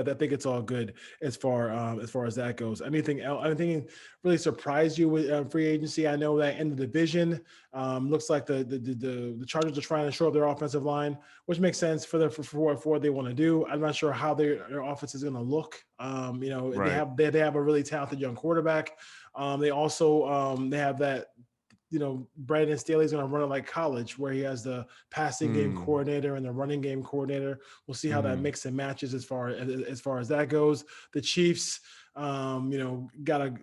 I think it's all good as far as that goes. Anything else? Anything really surprised you with free agency? I know that in the division, looks like the Chargers are trying to shore up their offensive line, which makes sense for what they want to do. I'm not sure how their offense is going to look. Right. They have a really talented young quarterback. They also they have that. Brandon Staley's going to run it like college, where he has the passing game Mm. coordinator and the running game coordinator. We'll see how that Hmm. mix and matches as far as that goes. The Chiefs, got to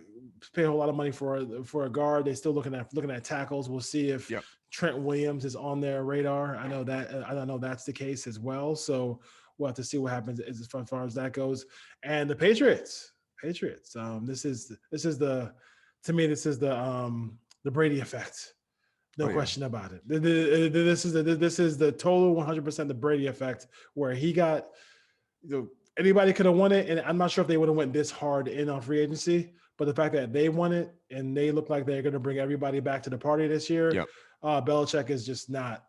pay a whole lot of money for a guard. They're still looking at tackles. We'll see if Yep. Trent Williams is on their radar. I know that's the case as well. So we'll have to see what happens as far as that goes. And the Patriots. To me, this is the Brady effect. Oh No yeah. question about it. This is the total 100% the Brady effect, where he got, anybody could have won it, and I'm not sure if they would have went this hard in on free agency. But the fact that they won it and they look like they're going to bring everybody back to the party this year, Yep. Belichick is just not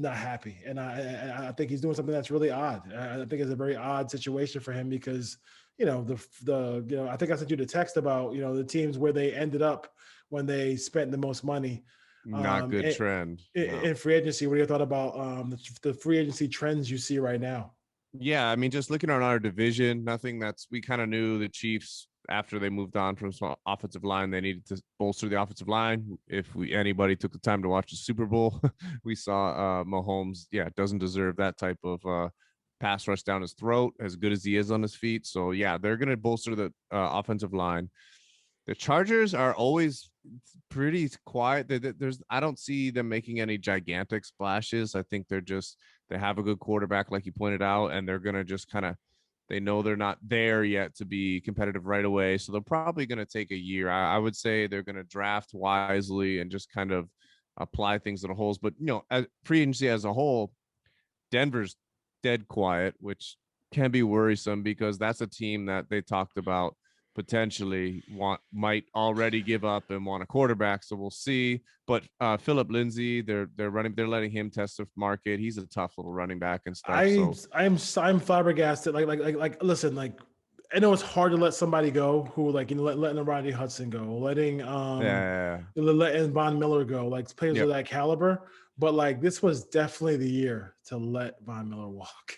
happy, and I think he's doing something that's really odd. I think it's a very odd situation for him because I think I sent you the text about the teams where they ended up when they spent the most money Not good trend. No. in free agency. What do you thought about the free agency trends you see right now? Yeah, I mean, just looking at our division, nothing that's we kind of knew the Chiefs after they moved on from some offensive line, they needed to bolster the offensive line. If anybody took the time to watch the Super Bowl, we saw Mahomes, doesn't deserve that type of pass rush down his throat, as good as he is on his feet. So yeah, they're going to bolster the offensive line. The Chargers are always pretty quiet. I don't see them making any gigantic splashes. I think they have a good quarterback, like you pointed out, and they're gonna just they know they're not there yet to be competitive right away. So they're probably gonna take a year. I would say they're gonna draft wisely and just kind of apply things to the holes. But as free agency as a whole, Denver's dead quiet, which can be worrisome because that's a team that they talked about potentially might already give up and want a quarterback. So we'll see. But Philip Lindsay, they're letting him test the market. He's a tough little running back and stuff. I'm flabbergasted. Listen, I know it's hard to let somebody go who letting Rodney Hudson go, Yeah. letting Von Miller go, players Yep. of that caliber. But this was definitely the year to let Von Miller walk.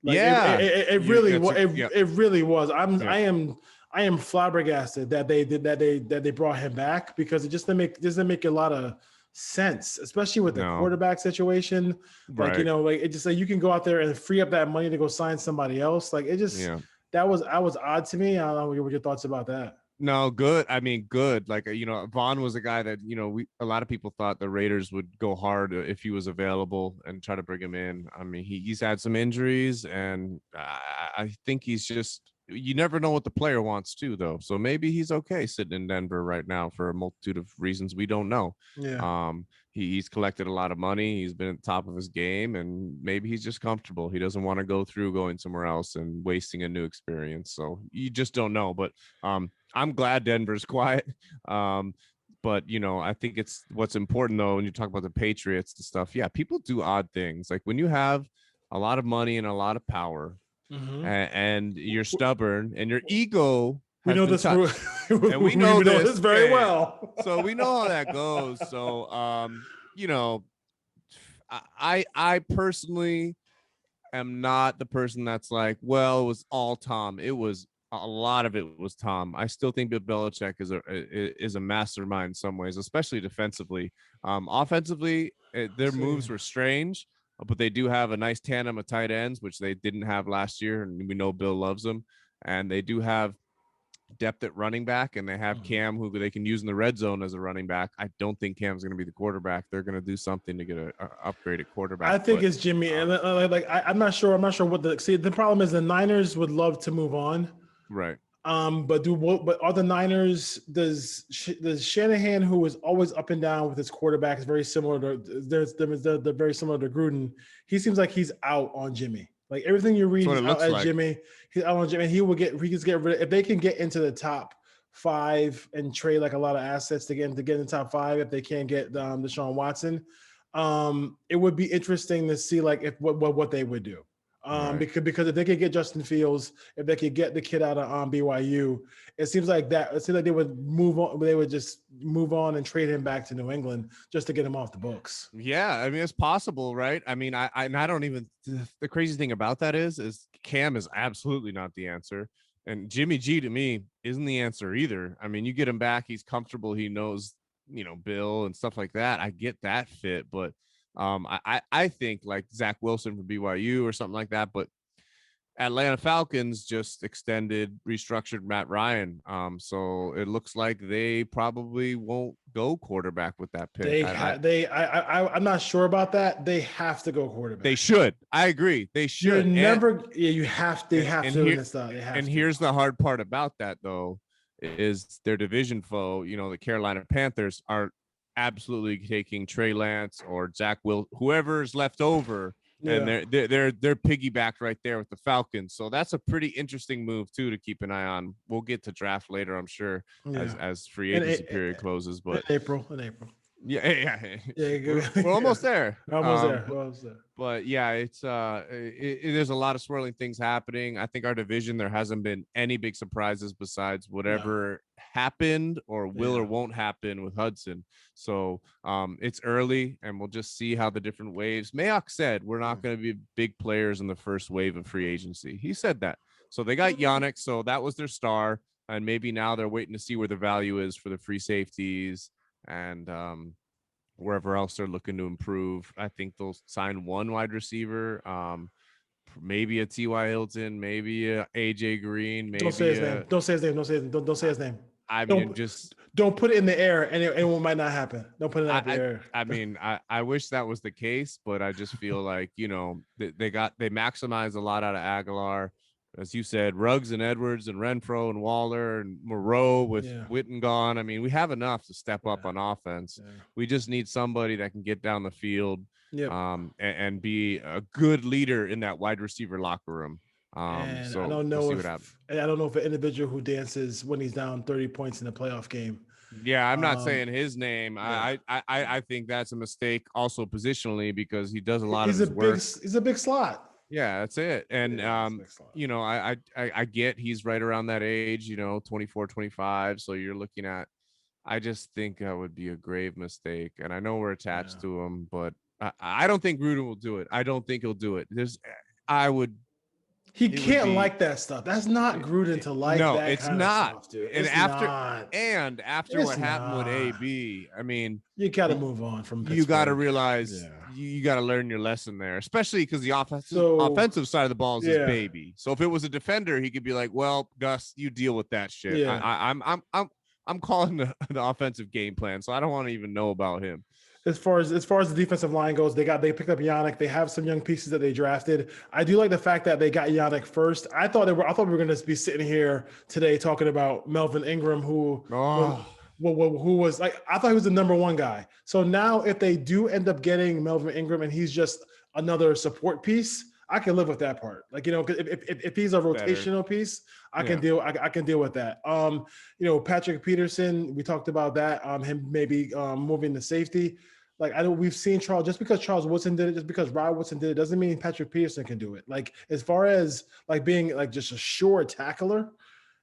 Yeah. It really was. Yep. It really was. Yep. I am flabbergasted that they brought him back, because it just doesn't make a lot of sense, especially with the quarterback situation. Right. It just you can go out there and free up that money to go sign somebody else. That was odd to me. I don't know what your thoughts about that. No, good. I mean, good. Vaughn was a guy that, a lot of people thought the Raiders would go hard if he was available and try to bring him in. I mean, he's had some injuries, and I think you never know what the player wants to, though. So maybe he's okay sitting in Denver right now for a multitude of reasons we don't know. Yeah. He's collected a lot of money. He's been at the top of his game, and maybe he's just comfortable. He doesn't want to go through going somewhere else and wasting a new experience. So you just don't know. But I'm glad Denver's quiet. But I think it's what's important, though, when you talk about the Patriots and stuff. Yeah, people do odd things. Like when you have a lot of money and a lot of power, and you're stubborn and your ego has been touched. And we know this very well. So we know how that goes. So I personally am not the person that's like, well, it was all Tom. It was a lot of it was Tom. I still think Bill Belichick is a mastermind in some ways, especially defensively. Offensively, their moves were strange, but they do have a nice tandem of tight ends, which they didn't have last year, and we know Bill loves them. And they do have depth at running back, and they have Cam, who they can use in the red zone as a running back. I don't think Cam's going to be the quarterback. They're going to do something to get an upgraded quarterback. I think it's Jimmy. And I'm not sure. I'm not sure what the problem is. The Niners would love to move on. Right. But are the Niners, does Shanahan, who is always up and down with his quarterbacks, very similar to they're very similar to Gruden. He seems like he's out on Jimmy. Like everything you read, he's out at Jimmy. He's out on Jimmy. He can get rid of, if they can get into the top 5 and trade a lot of assets to get in the top 5. If they can't get Deshaun Watson, it would be interesting to see if what they would do. Right. Because if they could get Justin Fields, if they could get the kid out of BYU, it seems like they would move on. They would just move on and trade him back to New England just to get him off the books. Yeah, I mean it's possible, right? I mean, I don't even. The crazy thing about that is Cam is absolutely not the answer, and Jimmy G to me isn't the answer either. I mean, you get him back, he's comfortable, he knows Bill and stuff like that. I get that fit, but I think like Zach Wilson from BYU or something like that. But Atlanta Falcons just restructured Matt Ryan. So it looks like they probably won't go quarterback with that pick. I'm not sure about that. They have to go quarterback. They should. I agree. They should. You have to. Here's the hard part about that though, is their division foe, the Carolina Panthers are absolutely taking Trey Lance or Zach whoever's left over. Yeah. And they're piggybacked right there with the Falcons. So that's a pretty interesting move too to keep an eye on. We'll get to draft later, I'm sure, as free agency period closes. But in April. Yeah. We're almost there. Almost there. But yeah, it's there's a lot of swirling things happening. I think our division, there hasn't been any big surprises besides whatever happened or will or won't happen with Hudson. So it's early, and we'll just see how the different waves. Mayock said we're not going to be big players in the first wave of free agency. He said that. So they got Yannick, so that was their star, and maybe now they're waiting to see where the value is for the free safeties and wherever else they're looking to improve. I think they'll sign one wide receiver, maybe a T.Y. Hilton, maybe a A.J. Green. Maybe Don't say his name. Don't say his name. I mean, don't put it in the air, and it might not happen. Don't put it in the air. I mean, I wish that was the case, but I just feel like they maximize a lot out of Aguilar. As you said, Ruggs and Edwards and Renfro and Waller and Moreau with Witten gone. I mean, we have enough to step up on offense. Yeah. We just need somebody that can get down the field and be a good leader in that wide receiver locker room. So I don't know if an individual who dances when he's down 30 points in the playoff game. Yeah, I'm not saying his name. Yeah. I think that's a mistake also positionally because he does a lot of his work. He's a big slot. Yeah, that's it. And, I get he's right around that age, 24, 25. So you're looking at, I just think that would be a grave mistake. And I know we're attached to him, but I don't think Gruden will do it. I don't think he'll do it. He can't like that stuff. That's not Gruden to like. No, that it's kind not. Of stuff, dude. After what happened with AB, I mean, you got to move on from Pittsburgh. You got to realize you got to learn your lesson there, especially because the offensive side of the ball is his baby. So if it was a defender, he could be like, "Well, Gus, you deal with that shit. Yeah. I'm calling the offensive game plan, so I don't want to even know about him." As far as the defensive line goes, they picked up Yannick. They have some young pieces that they drafted. I do like the fact that they got Yannick first. I thought we were going to be sitting here today talking about Melvin Ingram, who was like, I thought he was the number one guy. So now if they do end up getting Melvin Ingram and he's just another support piece, I can live with that part. Like, if he's a rotational piece, I can deal with that. Patrick Peterson, we talked about that. Him maybe moving to safety. Like, we've seen Charles, just because Charles Woodson did it, just because Rod Woodson did it, doesn't mean Patrick Peterson can do it. Like, as far as like being like just a sure tackler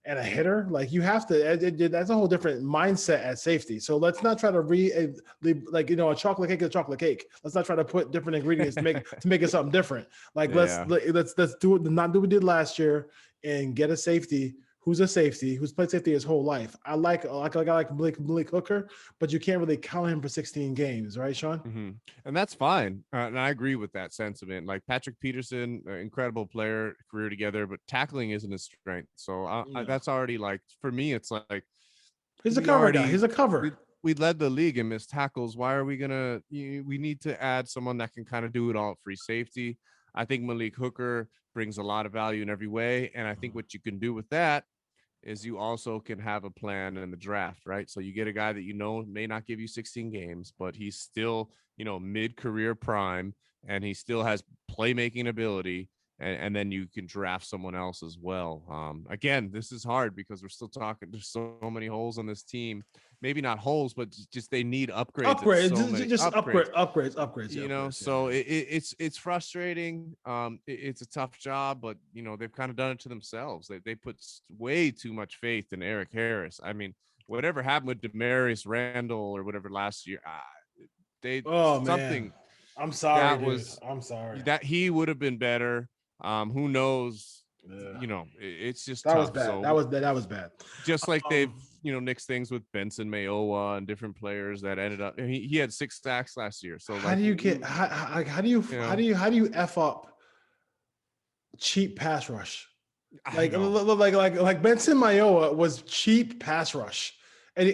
and a hitter, like you have to, that's a whole different mindset at safety. So let's not try to a chocolate cake is a chocolate cake. Let's not try to put different ingredients to make it something different. Like let's do it, not do what we did last year and get a safety who's played safety his whole life. I like Malik Hooker, but you can't really count him for 16 games, right, Sean? Mm-hmm. And that's fine. And I agree with that sentiment. Like Patrick Peterson, incredible player, career together, but tackling isn't his strength. So that's already like, for me, it's like he's a cover guy. He's a cover. We led the league in missed tackles. Why are we we need to add someone that can kind of do it all at free safety. I think Malik Hooker brings a lot of value in every way. And I think what you can do with that is you also can have a plan in the draft, right? So you get a guy that may not give you 16 games, but he's still, mid-career prime, and he still has playmaking ability, and then you can draft someone else as well. Again, this is hard because we're still talking. There's so many holes on this team. Maybe not holes, but just they need upgrades. Upgrades, So many just upgrades. upgrades. So it's frustrating. It's a tough job, but they've kind of done it to themselves. They put way too much faith in Eric Harris. I mean, whatever happened with Demarius Randall or whatever last year, something. Man, I'm sorry, dude. I'm sorry that he would have been better. Who knows? Yeah. It's just that tough. was bad. So That was bad. just like they've nixed things with Benson Mayowa and different players that ended up. He had 6 sacks last year. So how do you get how do you F up cheap pass rush? Like Benson Mayowa was cheap pass rush. And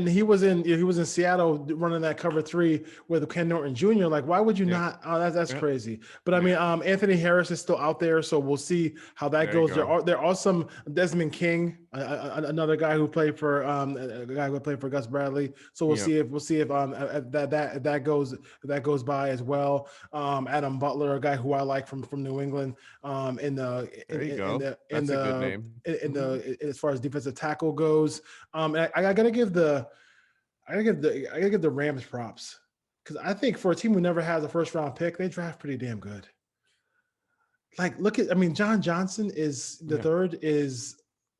he was in Seattle running that cover 3 with Ken Norton Jr. Like, why would you not? Oh, that's crazy. But I mean, Anthony Harris is still out there, so we'll see how that goes. There are some Desmond King, another guy who played for Gus Bradley. So we'll see if that goes by as well. Adam Butler, a guy who I like from New England. As far as defensive tackle goes. I gotta give the Rams props because I think for a team who never has a first round pick, they draft pretty damn good. Like, John Johnson is a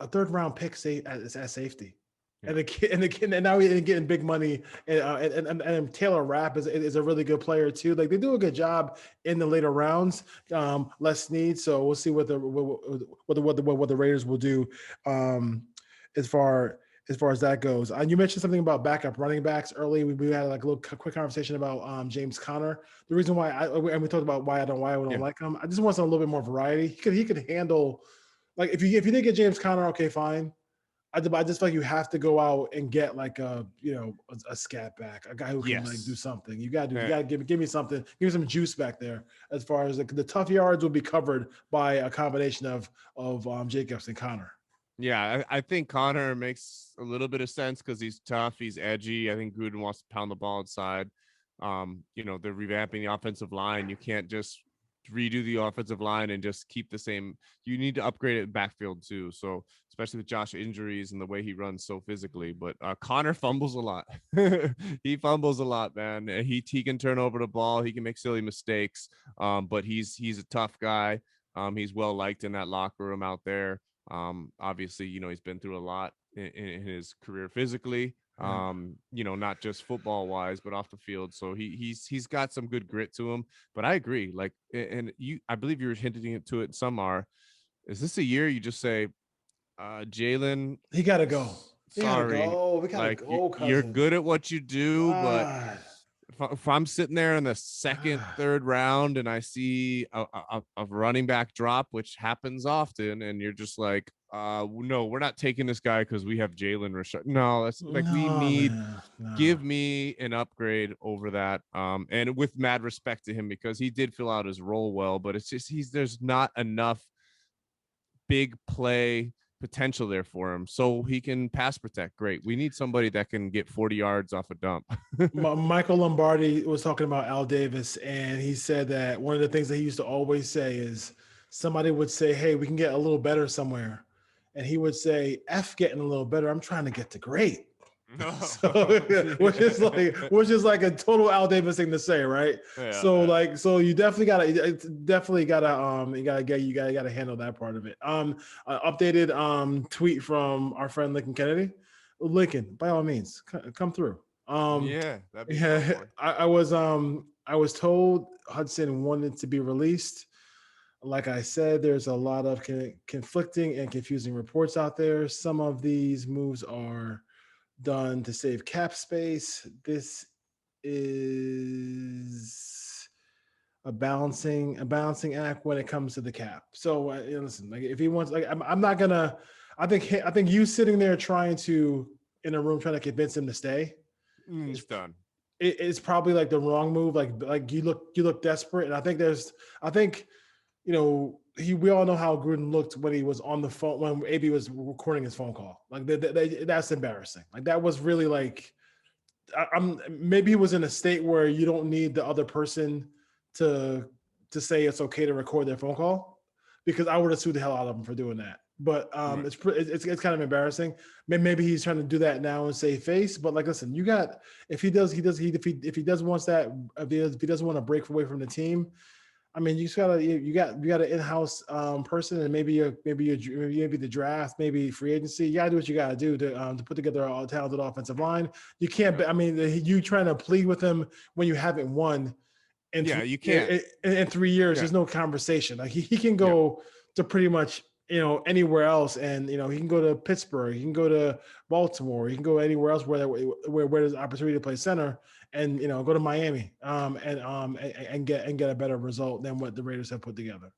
third round pick at safety. Yeah. And now he's getting big money, and Taylor Rapp is a really good player too. Like, they do a good job in the later rounds. Less need, so we'll see what the Raiders will do as far as that goes. You mentioned something about backup running backs early. We had like a little quick conversation about James Conner. The reason why we talked about why I don't like him. I just want a little bit more variety. He could handle, like, if you did get James Conner, okay, fine. I just feel like you have to go out and get like a scat back, a guy who can like do something. You got to give me something, give me some juice back there. As far as the tough yards will be covered by a combination of Jacobs and Conner. Yeah, I think Conner makes a little bit of sense because he's tough, he's edgy. I think Gruden wants to pound the ball inside. They're revamping the offensive line. You can't just redo the offensive line and just keep the same. You need to upgrade it in backfield too. So especially with Josh injuries and the way he runs so physically. But Conner fumbles a lot. He fumbles a lot, man. He can turn over the ball. He can make silly mistakes. But he's a tough guy. He's well liked in that locker room out there. Obviously, he's been through a lot in his career physically, not just football wise, but off the field. So he's got some good grit to him. But I agree. Like, and I believe you were hinting to it. Is this a year you just say, Jalen, he got to go. Sorry, we gotta go. You're good at what you do, but if I'm sitting there in the second, third round and I see a running back drop, which happens often, and you're just like, no, we're not taking this guy because we have Jalen Rashad. No, that's like, we need, give me an upgrade over that. And with mad respect to him, because he did fill out his role well, but it's just, there's not enough big play potential there for him, so he can pass protect. Great. We need somebody that can get 40 yards off a dump. Michael Lombardi was talking about Al Davis, and he said that one of the things that he used to always say is somebody would say, hey, we can get a little better somewhere. And he would say, F getting a little better. I'm trying to get to great. No. Which is like a total Al Davis thing to say, right? Yeah, so you definitely gotta handle that part of it. Updated tweet from our friend Lincoln Kennedy. Lincoln, by all means, come through. That'd be fun. I was told Hudson wanted to be released. Like I said, there's a lot of conflicting and confusing reports out there. Some of these moves are done to save cap space. This is a balancing act when it comes to the cap. So listen, like, if he wants, like, I'm not gonna. I think you sitting there in a room trying to convince him to stay. It's done. It's probably like the wrong move. Like you look desperate, and I think we all know how Gruden looked when he was on the phone, when AB was recording his phone call. Like that's embarrassing. Like, that was really like, maybe he was in a state where you don't need the other person to to say it's okay to record their phone call, because I would have sued the hell out of him for doing that. But Right. it's kind of embarrassing. Maybe he's trying to do that now and save face. But like, listen, you got, if he doesn't want if he doesn't want to break away from the team, I mean, you just gotta you got an in-house person, and maybe the draft, maybe free agency. You gotta do what you gotta do to put together a talented offensive line. You can't. I mean, you trying to plead with him when you haven't won You can't. In 3 years. Yeah. There's no conversation. Like he can Yeah. go to pretty much anywhere else, and he can go to Pittsburgh, he can go to Baltimore, he can go anywhere else where there's opportunity to play center, and go to Miami and get a better result than what the Raiders have put together.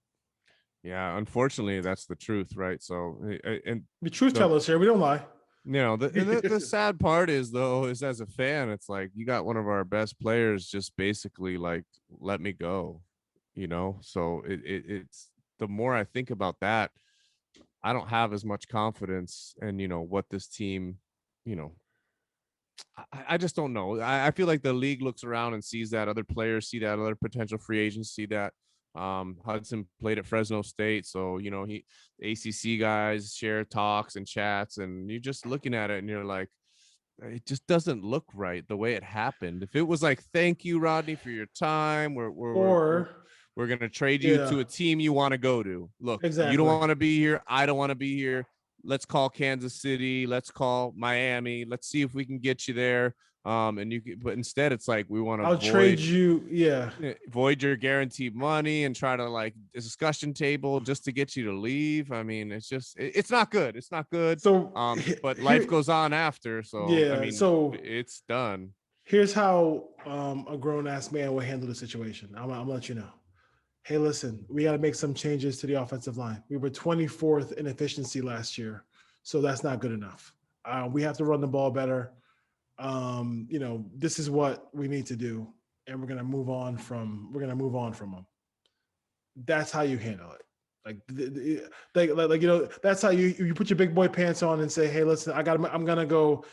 Yeah, unfortunately, that's the truth, right? So, and The truth tellers here, we don't lie. The sad part is as a fan, it's like you got one of our best players just basically like, let me go, So it's the more I think about that, I don't have as much confidence in what this team, I just don't know. I feel like the league looks around and sees that, other players see that, other potential free agents see that. Hudson played at Fresno State, so the ACC guys share talks and chats, and you're just looking at it and you're like, it just doesn't look right the way it happened. If it was like, thank you, Rodney, for your time, we're gonna trade you to a team you want to go to. Look, exactly. You don't want to be here. I don't want to be here. Let's call Kansas City. Let's call Miami. Let's see if we can get you there. But instead it's like, we want to trade you. Yeah. Void your guaranteed money and try to like discussion table just to get you to leave. I mean, it's not good. It's not good. So, but life goes on after. So, yeah, I mean, so it's done. Here's how a grown ass man will handle the situation. I'm gonna let you know. Hey, listen, we got to make some changes to the offensive line. We were 24th in efficiency last year, so that's not good enough. We have to run the ball better. This is what we need to do, and we're gonna move on from them. That's how you handle it. That's how you put your big boy pants on and say, hey, listen, I'm gonna go.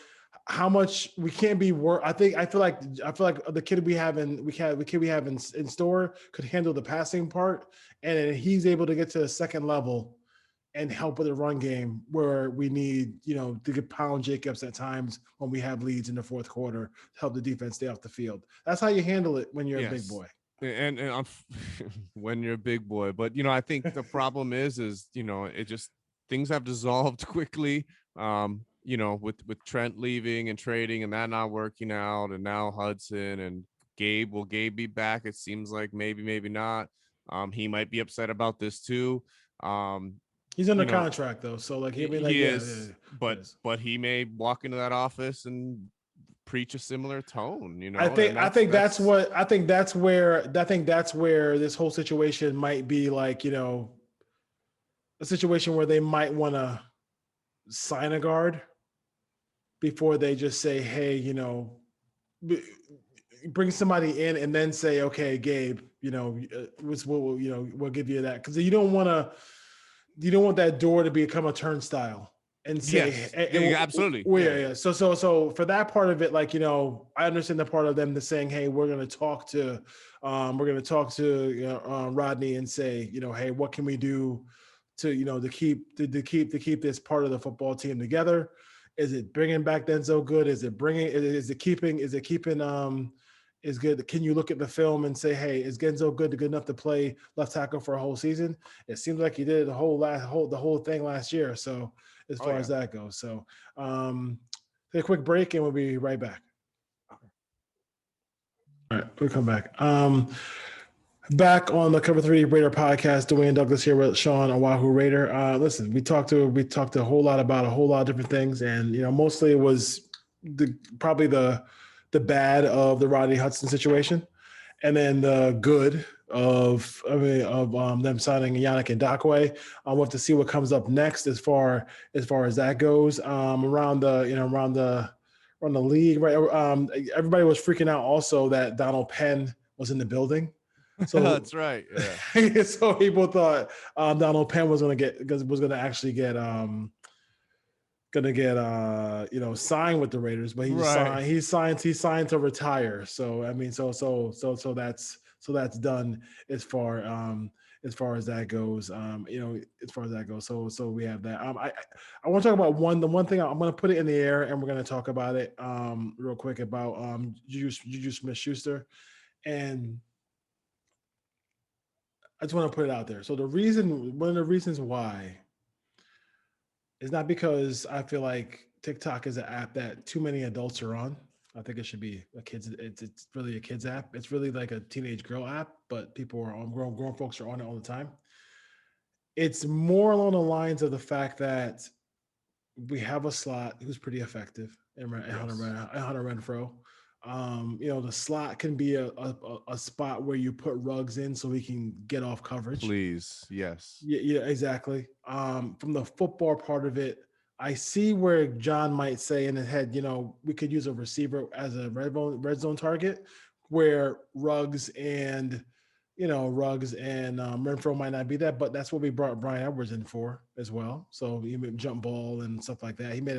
How much we can't be worse. I feel like the kid we have in store could handle the passing part, and he's able to get to the second level and help with the run game where we need, to get pound Jacobs at times when we have leads in the fourth quarter to help the defense stay off the field. That's how you handle it when you're a big boy. And when you're a big boy, but I think the problem is it just, things have dissolved quickly. With Trent leaving and trading and that not working out, and now Hudson and Gabe. Will Gabe be back? It seems like maybe not. He might be upset about this too. He's under contract though, so like he'll be like, but he may walk into that office and preach a similar tone. I think that's where this whole situation might be like, a situation where they might want to sign a guard before they just say, hey, bring somebody in and then say, okay, Gabe, we'll give you that, because you don't want that door to become a turnstile and say, yes, absolutely. Yeah. So for that part of it, like, I understand the part of them that's saying, hey, we're going to talk to Rodney and say, hey, what can we do to keep this part of the football team together? Is it bringing back Denzel Good? Is it keeping is good? Can you look at the film and say, hey, is Denzel Good enough to play left tackle for a whole season? It seems like he did the whole thing last year. So as far as that goes, so take a quick break and we'll be right back. All right, we'll come back. Back on the Cover 3 Raider podcast, Dwayne Douglas here with Sean, Oahu Raider. Listen, we talked a whole lot about a whole lot of different things, and mostly it was probably the bad of the Rodney Hudson situation, and then the good of them signing Yannick Ngakoue. We'll have to see what comes up next as far as that goes. Around the league, right? Everybody was freaking out also that Donald Penn was in the building. So that's right. Yeah. So people thought Donald Penn was going to actually get signed with the Raiders, but he signed to retire. So I mean, so So that's done as far as that goes. As far as that goes. So we have that. I want to talk about the one thing I'm going to put it in the air, and we're going to talk about it real quick about Juju Smith-Schuster, and I just want to put it out there. So one of the reasons why is not because I feel like TikTok is an app that too many adults are on. I think it should be a kids. It's really a kids app. It's really like a teenage girl app, but people are on grown folks are on it all the time. It's more along the lines of the fact that we have a slot who's pretty effective in Yes. Hunter Renfro. The slot can be a spot where you put Ruggs in so he can get off coverage. Please. Yes. Yeah, exactly. From the football part of it, I see where John might say in his head, we could use a receiver as a red zone target, where Renfro might not be that, but that's what we brought Brian Edwards in for as well. So he made jump ball and stuff like that. He made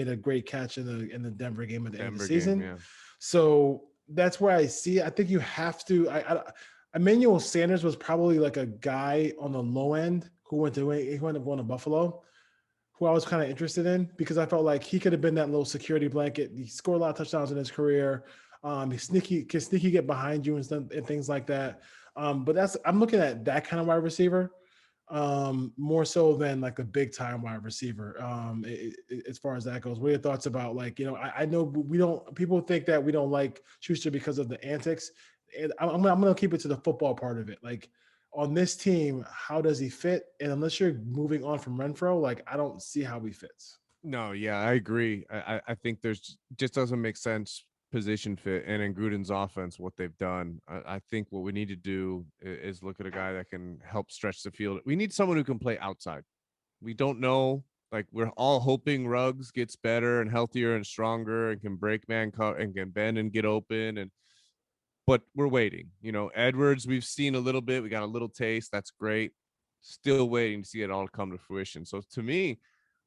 a great catch in the Denver game at the end of the Denver game. season. Yeah. So that's where I see. I think you have to. Emmanuel Sanders was probably like a guy on the low end who went to he ended up going to Buffalo, who I was kind of interested in because I felt like he could have been that little security blanket. He scored a lot of touchdowns in his career. He can sneaky get behind you and things like that. But I'm looking at that kind of wide receiver more so than like a big time wide receiver. As far as that goes, what are your thoughts about I know we don't. People think that we don't like Schuster because of the antics. And I'm going to keep it to the football part of it. Like on this team, how does he fit? And unless you're moving on from Renfro, I don't see how he fits. No, yeah, I agree. I think there's just doesn't make sense position fit, and in Gruden's offense, what they've done. I think what we need to do is look at a guy that can help stretch the field. We need someone who can play outside. We don't know. Like we're all hoping Ruggs gets better and healthier and stronger and can break man cut and can bend and get open but we're waiting. Edwards, we've seen a little bit. We got a little taste. That's great. Still waiting to see it all come to fruition. So to me,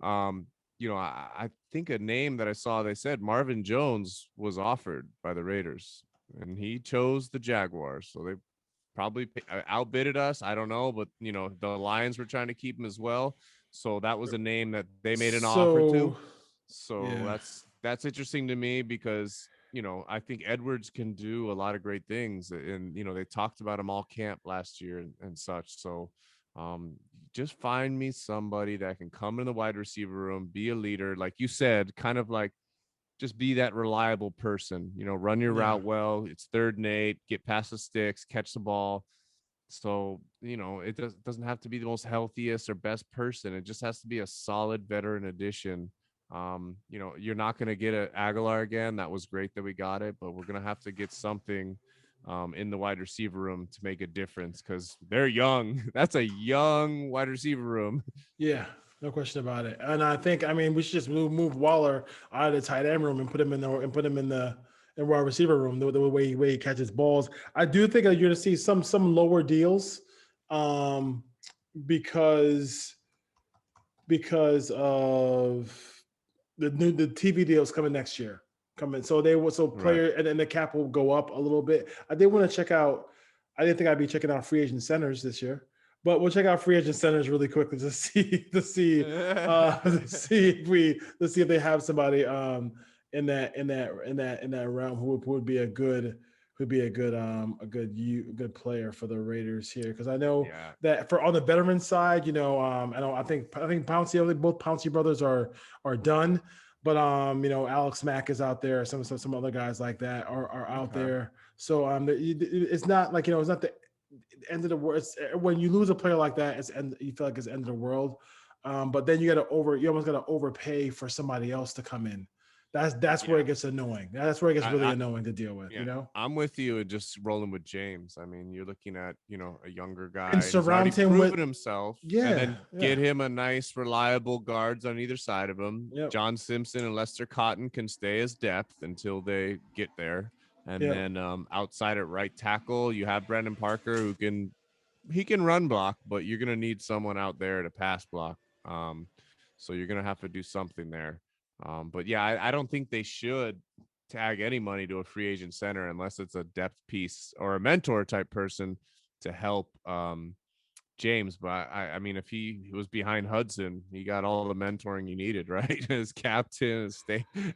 um, I think a name that I saw, they said Marvin Jones was offered by the Raiders and he chose the Jaguars. So they probably outbidded us. I don't know, but the Lions were trying to keep him as well. So that was a name that they made an offer to. So So yeah, that's interesting to me because I think Edwards can do a lot of great things, and they talked about him all camp last year and such. So um, just find me somebody that can come in the wide receiver room, be a leader, like you said, kind of like just be that reliable person. Run your yeah. route well. It's 3rd and 8, get past the sticks, catch the ball. So, it doesn't have to be the most healthiest or best person. It just has to be a solid veteran addition. You're not going to get an Aguilar again. That was great that we got it, but we're going to have to get something in the wide receiver room to make a difference because they're young. That's a young wide receiver room. Yeah, no question about it. And we should just move Waller out of the tight end room and put him in the wide receiver room. The way he catches balls. I do think that you're going to see some lower deals, because of the TV deals coming next year. Coming, so Right. player and the cap will go up a little bit. I did want to check out. I didn't think I'd be checking out free agent centers this year, but we'll check out free agent centers really quickly to see to see if they have somebody in that realm who would be a good a good player for the Raiders here, because I know Yeah. that for on the veteran side, I think both Pouncey brothers are done, but Alex Mack is out there. Some other guys like that are out Okay. there. So it's not like it's not the end of the world. When you lose a player like that, you feel like it's the end of the world. But then you almost got to overpay for somebody else to come in. That's where Yeah. it gets annoying. That's where it gets really I annoying to deal with. Yeah, I'm with you and just rolling with James. I mean, you're looking at, a younger And guy and he's already surround him with, proven himself, and yeah, then yeah, get him a nice, reliable guards on either side of him. yep, John Simpson and Lester Cotton can stay as depth until they get there. And yep. then outside at right tackle, you have Brandon Parker he can run block, but you're gonna need someone out there to pass block. So you're gonna have to do something there. But yeah, I don't think they should tag any money to a free agent center unless it's a depth piece or a mentor type person to help James. But I mean, if he was behind Hudson, he got all the mentoring he needed, right? As captain,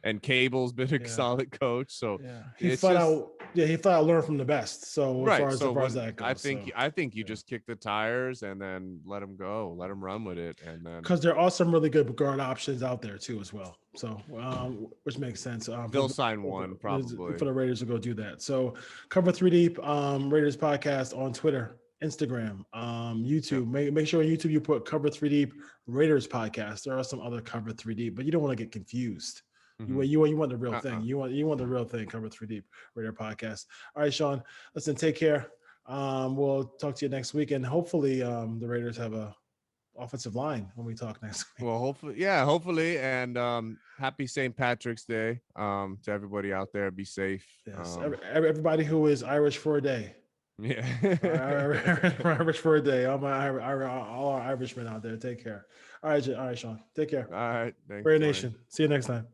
and Cable's been a solid coach. So he it's flat just out, he flat out learned from the best. So right. as So far as that goes, I think you just kick the tires and then let him go, let him run with it, and then because there are some really good guard options out there too as well. So which makes sense. they'll sign one probably for the Raiders to go do that. So Cover 3 Deep Raiders podcast on Twitter, Instagram, YouTube. Make sure on YouTube you put Cover 3 Deep Raiders podcast. There are some other Cover 3 Deep, but you don't want to get confused. Mm-hmm. You want the real thing. You want the real thing. Cover 3 Deep Raider podcast. All right, Sean. Listen, take care. We'll talk to you next week, and hopefully the Raiders have a offensive line when we talk next week. Well, hopefully, and happy St. Patrick's Day to everybody out there. Be safe. Yes, everybody who is Irish for a day. Yeah, Irish for a day. All our Irishmen out there. Take care. All right, Sean. Take care. All right. Thanks, Raider Dwayne. Nation. See you next time.